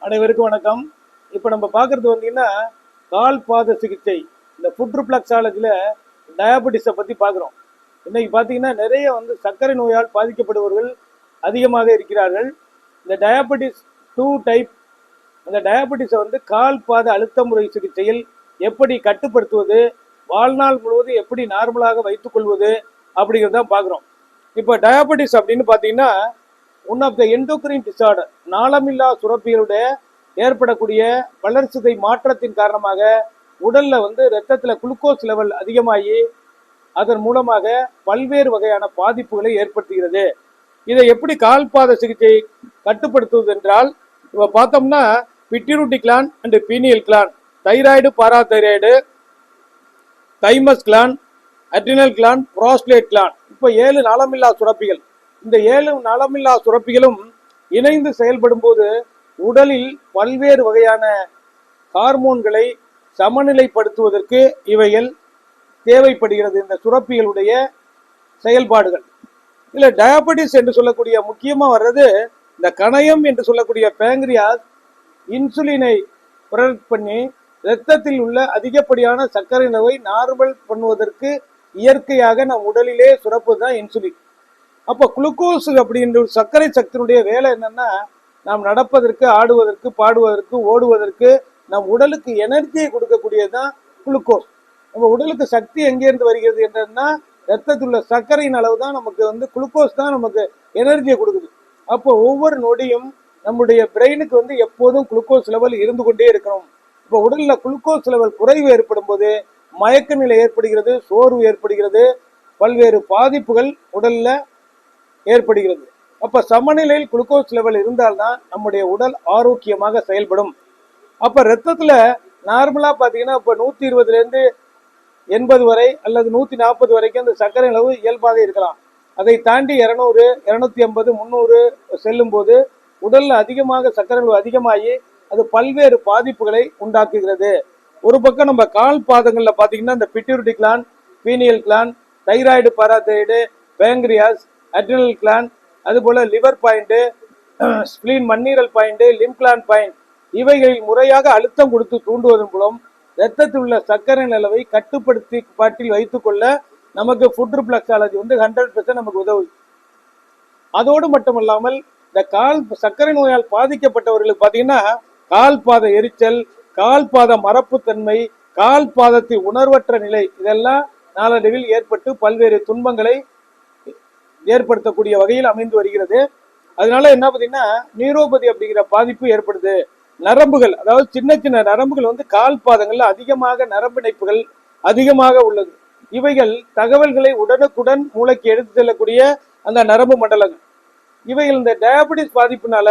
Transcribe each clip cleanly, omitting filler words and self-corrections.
அனைவருக்கும் வணக்கம். இப்போ நம்ம பார்க்குறது வந்தீங்கன்னா கால் பாத சிகிச்சை. இந்த ஃபுட் ரிஃப்ளெக்ஸாலஜியில் டயாபெட்டிஸை பற்றி பார்க்குறோம். இன்னைக்கு பார்த்தீங்கன்னா நிறைய சர்க்கரை நோயால் பாதிக்கப்படுபவர்கள் அதிகமாக இருக்கிறார்கள். இந்த டயாபெட்டிஸ் 2 டைப், அந்த டயாபெட்டிஸை கால் பாத அழுத்த முறை சிகிச்சையில் எப்படி கட்டுப்படுத்துவது, வாழ்நாள் முழுவதும் எப்படி நார்மலாக வைத்துக்கொள்வது அப்படிங்கிறதான் பார்க்குறோம். இப்போ டயாபெட்டிஸ் அப்படின்னு பார்த்தீங்கன்னா one of the endocrine disorder, நாளமில்லா சுரப்பிகளுடைய ஏற்படக்கூடிய வளர்சிதை மாற்றத்தின் காரணமாக உடல்ல ரத்தத்துல குளுக்கோஸ் லெவல் அதிகமாகி அதன் மூலமாக பல்வேறு வகையான பாதிப்புகளை ஏற்படுத்துகிறது. இதை எப்படி கால்பாத சிகிச்சை கட்டுப்படுத்துவது என்றால், இப்போ பார்த்தோம்னா pituitary gland and pineal gland, thyroid, parathyroid, thymus gland, adrenal gland, prostate gland, இப்போ 7 நாளமில்லா சுரப்பிகள். இந்த 7 நலமில்லா சுரப்பிகளும் இணைந்து செயல்படும் போது உடலில் பல்வேறு வகையான ஹார்மோன்களை சமநிலைப்படுத்துவதற்கு இவைகள் தேவைப்படுகிறது. இந்த சுரப்பிகளுடைய செயல்பாடுகள் இல்லை, டயாபெட்டிஸ் என்று சொல்லக்கூடிய முக்கியமாக வர்றது இந்த கணையம் என்று சொல்லக்கூடிய பேங்க்ரியாஸ் இன்சுலினை ப்ரொடக்ட் பண்ணி இரத்தத்தில் உள்ள அதிகப்படியான சர்க்கரை அளவை நார்மல் பண்ணுவதற்கு இயற்கையாக நம் உடலிலே சுரப்பது தான் இன்சுலின். அப்போ குளுக்கோஸ் அப்படின்ற சர்க்கரை சக்தியினுடைய வேலை என்னன்னா, நாம் நடப்பதற்கு, ஆடுவதற்கு, பாடுவதற்கு, ஓடுவதற்கு நம் உடலுக்கு எனர்ஜியை கொடுக்கக்கூடியது தான் குளுக்கோஸ். நம்ம உடலுக்கு சக்தி எங்கேருந்து வருகிறது என்றன்னா, ரத்தத்தில் உள்ள சர்க்கரையின் அளவு தான் நமக்கு குளுக்கோஸ் தான் நமக்கு எனர்ஜியை கொடுக்குது. அப்போ ஒவ்வொரு நொடியும் நம்முடைய பிரெயினுக்கு எப்போதும் குளுக்கோஸ் லெவல் இருந்து கொண்டே இருக்கணும். இப்போ உடலில் குளுக்கோஸ் லெவல் குறைவு ஏற்படும் போது மயக்க நிலை ஏற்படுகிறது, சோர்வு ஏற்படுகிறது, பல்வேறு பாதிப்புகள் உடல்ல ஏற்படுகிறது. அப்ப சமநிலையில் குளுக்கோஸ் லெவல் இருந்தால்தான் நம்முடைய உடல் ஆரோக்கியமாக செயல்படும். அப்ப ரத்தத்துல நார்மலா பாத்தீங்கன்னா இப்ப 120 80 வரை அல்லது 140 வரைக்கும் அந்த சர்க்கரை அளவு இயல்பாக இருக்கலாம். அதை தாண்டி 200, 250, 300 செல்லும் போது உடல்ல அதிகமாக சர்க்கரை அளவு அதிகமாகி அது பல்வேறு பாதிப்புகளை உண்டாக்குகிறது. ஒரு பக்கம் நம்ம கால் பாதங்கள்ல பாத்தீங்கன்னா இந்த pituitary gland, pineal gland, thyroid, parathyroid, pancreas, adrenal gland, அதுபோல லிவர் பாயிண்ட், ஸ்பிளீன் மண்ணீரல் பாயிண்ட், லிம் கிளாண்ட் பாயிண்ட், இவைகளில் முறையாக அழுத்தம் கொடுத்து தூண்டுவதன் மூலம் இரத்தத்தில் உள்ள சர்க்கரை அளவை கட்டுப்படுத்தி பாட்டில் வைத்துக்கொள்ள நமக்கு ஃபுட் ரிஃப்ளெக்ஸாலஜி 100% நமக்கு உதவுது. அதோடு மட்டுமல்லாமல் இந்த சர்க்கரை நோயால் பாதிக்கப்பட்டவர்களுக்கு பார்த்தீங்கன்னா கால் பாத எரிச்சல், கால் பாத மரப்புத்தன்மை, கால் பாதத்தில் உணர்வற்ற நிலை, இதெல்லாம் நாளடைவில் ஏற்பட்டு பல்வேறு துன்பங்களை ஏற்படுத்தக்கூடிய வகையில் அமைந்து வருகிறது. அதனால என்ன பார்த்தீங்கன்னா நியூரோபதி அப்படிங்கிற பாதிப்பு ஏற்படுது. நரம்புகள், அதாவது சின்ன சின்ன நரம்புகள் கால் பாதங்கள்ல அதிகமாக நரம்பு இணைப்புகள் அதிகமாக உள்ளது. இவைகள் தகவல்களை உடனுக்குடன் மூளைக்கு எடுத்து செல்லக்கூடிய அந்த நரம்பு மண்டலங்கள். இவைகள் இந்த டயாபெட்டிஸ் பாதிப்புனால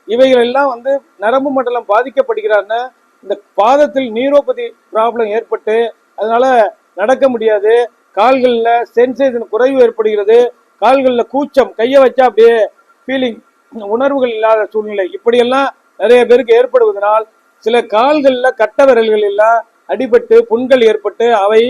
இவைகள் எல்லாம் நரம்பு மண்டலம் பாதிக்கப்படுகிறாருன்னா இந்த பாதத்தில் நியூரோபதி ப்ராப்ளம் ஏற்பட்டு அதனால நடக்க முடியாது, கால்களில் சென்சேஷன் குறைவு ஏற்படுகிறது, கால்களில் கூச்சம், கையை வச்சா அப்படியே ஃபீலிங், உணர்வுகள் இல்லாத சூழ்நிலை, இப்படியெல்லாம் நிறைய பேருக்கு ஏற்படுவதனால் சில கால்களில் கட்ட விரல்கள் எல்லாம் அடிபட்டு புண்கள் ஏற்பட்டு அவை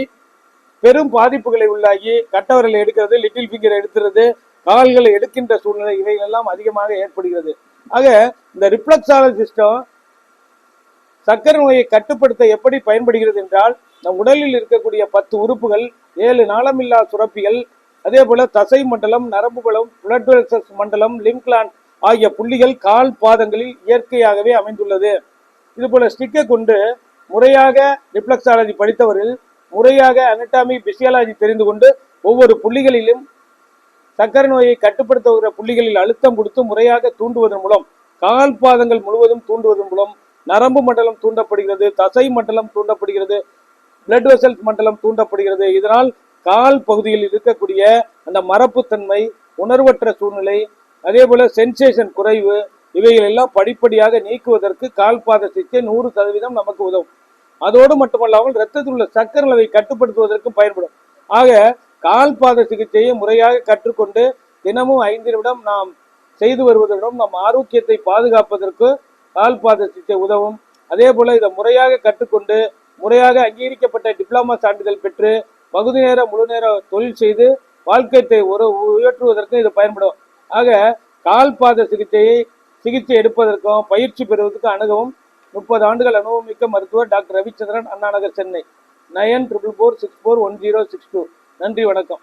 பெரும் பாதிப்புகளை உள்ளாகி கட்டவரலை எடுக்கிறது, லிட்டில் ஃபிங்கரை எடுக்கிறது, கால்களை எடுக்கின்ற சூழ்நிலை இவைகள் எல்லாம் அதிகமாக ஏற்படுகிறது. ஆக இந்த ரிஃப்ளெக்ஸாலஜிஸ்டம் சர்க்கரை நோயை கட்டுப்படுத்த எப்படி பயன்படுகிறது என்றால், நம் உடலில் இருக்கக்கூடிய 10 உறுப்புகள், 7 நாளமில்லா சுரப்பிகள், அதே போல தசை மண்டலம், நரம்பு பலம், பிளட் வெசல்ஸ் மண்டலம், லிம் கிளாண்ட் ஆகிய புள்ளிகள் கால் பாதங்களில் இயற்கையாகவே அமைந்துள்ளது. இது போல ஸ்டிக்கை கொண்டு முறையாக ரிஃப்ளெக்ஸாலஜி படித்தவர்கள் முறையாக அனட்டாமி, பிசியாலஜி தெரிந்து கொண்டு ஒவ்வொரு புள்ளிகளிலும் சர்க்கரை நோயை கட்டுப்படுத்துகிற புள்ளிகளில் அழுத்தம் கொடுத்து முறையாக தூண்டுவதன் மூலம், கால் பாதங்கள் முழுவதும் தூண்டுவதன் மூலம் நரம்பு மண்டலம் தூண்டப்படுகிறது, தசை மண்டலம் தூண்டப்படுகிறது, பிளட் வெசல்ஸ் மண்டலம் தூண்டப்படுகிறது. இதனால் கால் பகுதியில் இருக்கக்கூடிய அந்த மரப்புத்தன்மை, உணர்வற்ற சூழ்நிலை, அதே போல சென்சேஷன் குறைவு, இவைகள் எல்லாம் படிப்படியாக நீக்குவதற்கு கால் பாத சிகிச்சை 100% நமக்கு உதவும். அதோடு மட்டுமல்லாமல் இரத்தத்தில் உள்ள சர்க்கரை அளவை கட்டுப்படுத்துவதற்கும் பயன்படும். ஆக கால் பாத சிகிச்சையை முறையாக கற்றுக்கொண்டு தினமும் 5 நிமிடம் நாம் செய்து வருவதுடன் நம் ஆரோக்கியத்தை பாதுகாப்பதற்கு கால் பாத சிகிச்சை உதவும். அதே போல இதை முறையாக கற்றுக்கொண்டு முறையாக அங்கீகரிக்கப்பட்ட டிப்ளமா சான்றிதழ் பெற்று பகுதி நேர முழு நேர தொழில் செய்து வாழ்க்கையை உயர்த்துவதற்கு இது பயன்படும். ஆக கால் பாத சிகிச்சையை சிகிச்சை எடுப்பதற்கும் பயிற்சி பெறுவதற்கும் அணுகவும் 30 ஆண்டுகள் அனுபவமிக்க மருத்துவர் டாக்டர் ரவிச்சந்திரன், அண்ணா நகர், சென்னை. 9444641062. நன்றி, வணக்கம்.